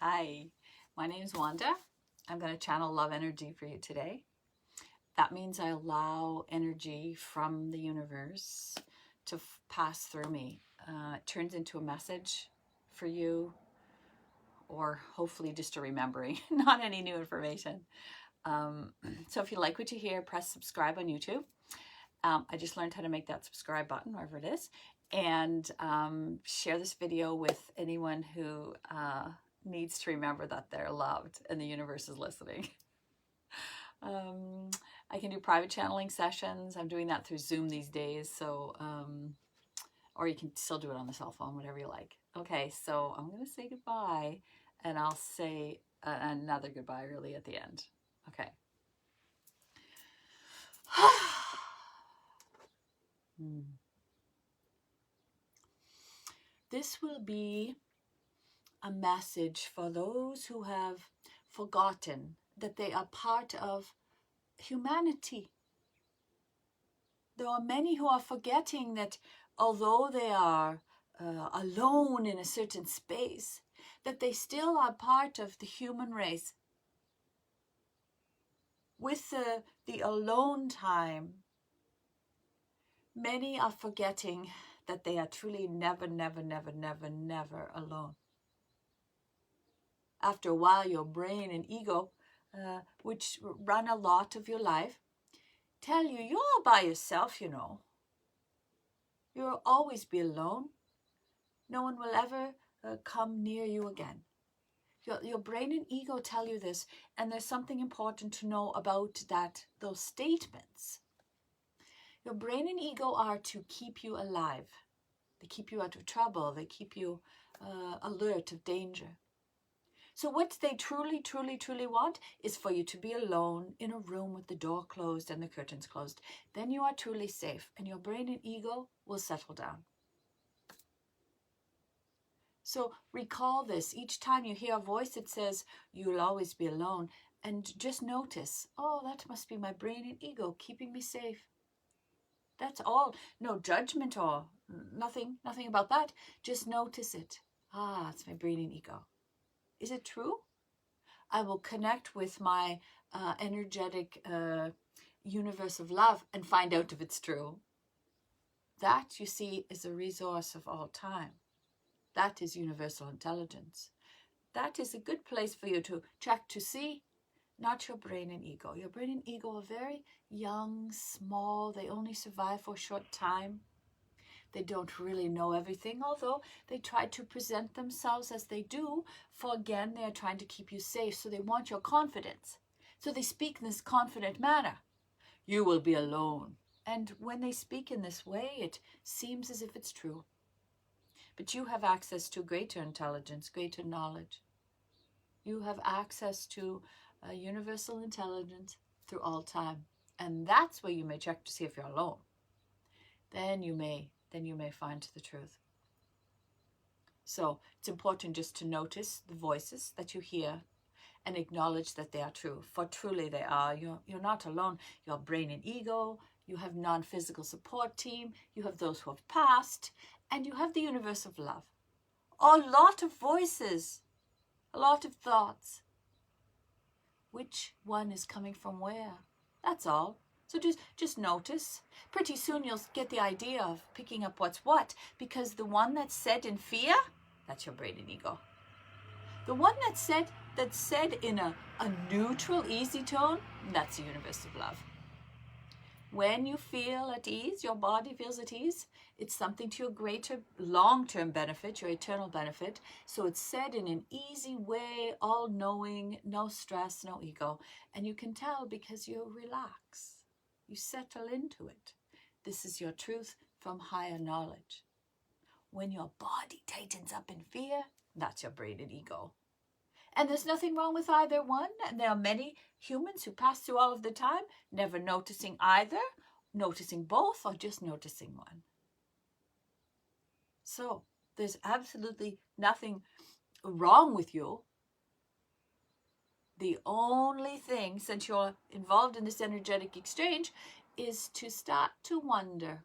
Hi, my name is Wanda. I'm going to channel love energy for you today. That means I allow energy from the universe to pass through me. It turns into a message for you, or hopefully just a remembering, not any new information. So if you like what you hear, press subscribe on YouTube. I just learned how to make that subscribe button, wherever it is, and share this video with anyone who needs to remember that they're loved and the universe is listening. I can do private channeling sessions. I'm doing that through Zoom these days, so or you can still do it on the cell phone, whatever you like. Okay, so I'm going to say goodbye, and I'll say another goodbye really at the end. Okay. This will be a message for those who have forgotten that they are part of humanity. There are many who are forgetting that although they are alone in a certain space, that they still are part of the human race. With the alone time, many are forgetting that they are truly never, never, never, never, never alone. After a while, your brain and ego, which run a lot of your life, tell you you're all by yourself, you know. You'll always be alone. No one will ever come near you again. Your brain and ego tell you this, and there's something important to know about those statements. Your brain and ego are to keep you alive. They keep you out of trouble. They keep you alert of danger. So what they truly, truly, truly want is for you to be alone in a room with the door closed and the curtains closed. Then you are truly safe, and your brain and ego will settle down. So recall this. Each time you hear a voice that says, you'll always be alone, and just notice, oh, that must be my brain and ego keeping me safe. That's all. No judgment or nothing about that. Just notice it. Ah, it's my brain and ego. Is it true? I will connect with my energetic universe of love and find out if it's true. That, you see, is a resource of all time. That is universal intelligence. That is a good place for you to check to see, not your brain and ego. Your brain and ego are very young, small. They only survive for a short time. They don't really know everything, although they try to present themselves as they do, for again, they are trying to keep you safe, so they want your confidence. So they speak in this confident manner. You will be alone. And when they speak in this way, it seems as if it's true. But you have access to greater intelligence, greater knowledge. You have access to universal intelligence through all time. And that's where you may check to see if you're alone. Then you may find the truth. So it's important just to notice the voices that you hear and acknowledge that they are true, for truly they are. You're not alone. Your brain and ego, you have non-physical support team, you have those who have passed, and you have the universe of love. A lot of voices, a lot of thoughts. Which one is coming from where? That's all. So just notice. Pretty soon you'll get the idea of picking up what's what, because the one that's said in fear, that's your brain and ego. The one that's said in a neutral, easy tone, that's the universe of love. When you feel at ease, your body feels at ease, it's something to your greater long-term benefit, your eternal benefit. So it's said in an easy way, all-knowing, no stress, no ego. And you can tell because you relax. You settle into it. This is your truth from higher knowledge. When your body tightens up in fear, that's your brain and ego. And there's nothing wrong with either one. And there are many humans who pass through all of the time, never noticing either, noticing both, or just noticing one. So there's absolutely nothing wrong with you. The only thing, since you're involved in this energetic exchange, is to start to wonder,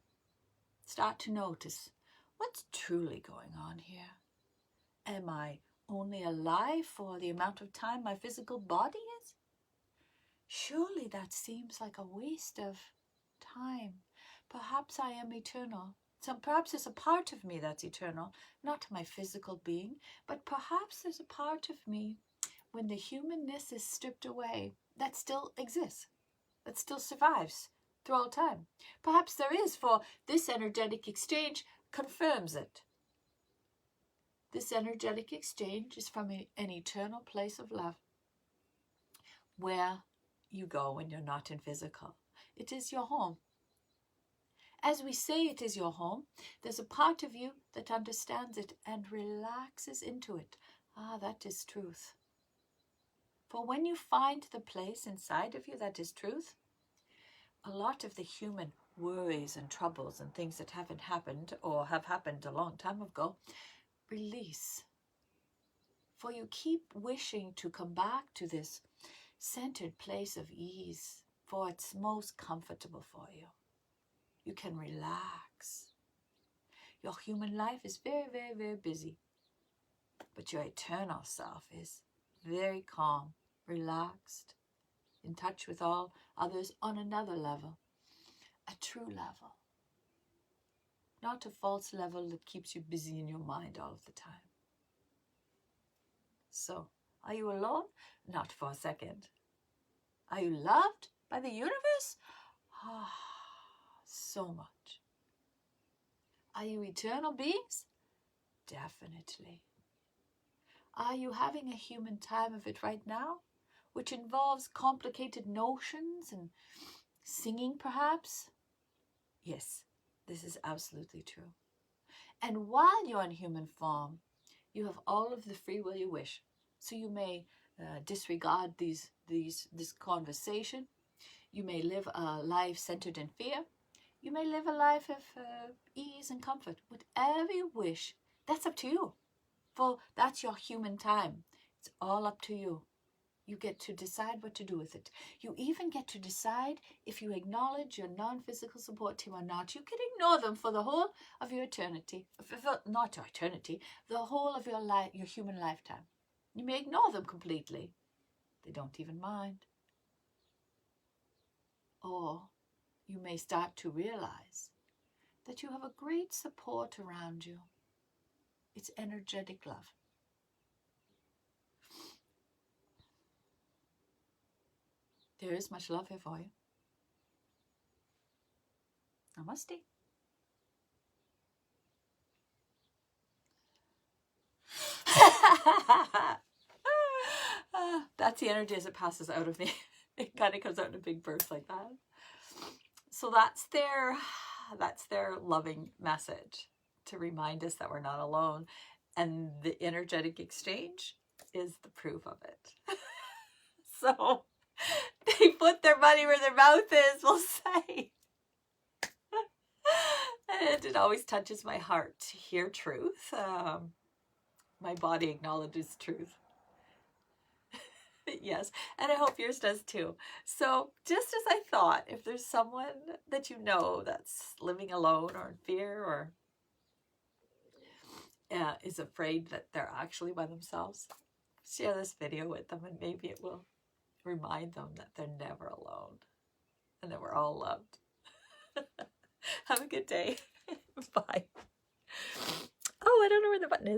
start to notice, what's truly going on here? Am I only alive for the amount of time my physical body is? Surely that seems like a waste of time. Perhaps I am eternal. So perhaps there's a part of me that's eternal, not my physical being, but perhaps there's a part of me when the humanness is stripped away that still exists, that still survives through all time. Perhaps there is, for this energetic exchange confirms it. This energetic exchange is from an eternal place of love, where you go when you're not in physical. It is your home. As we say it is your home, there's a part of you that understands it and relaxes into it. Ah, that is truth. For when you find the place inside of you that is truth, a lot of the human worries and troubles and things that haven't happened or have happened a long time ago, release. For you keep wishing to come back to this centered place of ease, for it's most comfortable for you. You can relax. Your human life is very, very, very busy. But your eternal self is very calm, relaxed, in touch with all others on another level, a true level. Not a false level that keeps you busy in your mind all of the time. So, are you alone? Not for a second. Are you loved by the universe? Ah, so much. Are you eternal beings? Definitely. Are you having a human time of it right now, which involves complicated notions and singing perhaps? Yes, this is absolutely true. And while you're in human form, you have all of the free will you wish. So you may disregard this conversation. You may live a life centered in fear. You may live a life of ease and comfort. Whatever you wish, that's up to you. For that's your human time. It's all up to you. You get to decide what to do with it. You even get to decide if you acknowledge your non-physical support team or not. You can ignore them for the whole of your eternity. Not your eternity, the whole of your life, your human lifetime. You may ignore them completely. They don't even mind. Or you may start to realize that you have a great support around you. It's energetic love. There is much love here for you. Namaste. That's the energy as it passes out of me. It kind of comes out in a big burst like that. So that's their loving message to remind us that we're not alone. And the energetic exchange is the proof of it. So they put their money where their mouth is, we'll say. And it always touches my heart to hear truth. My body acknowledges truth. Yes, and I hope yours does too. So just as I thought, if there's someone that you know that's living alone or in fear or is afraid that they're actually by themselves, share this video with them and maybe it will remind them that they're never alone and that we're all loved. Have a good day. Bye. Oh, I don't know where the button is.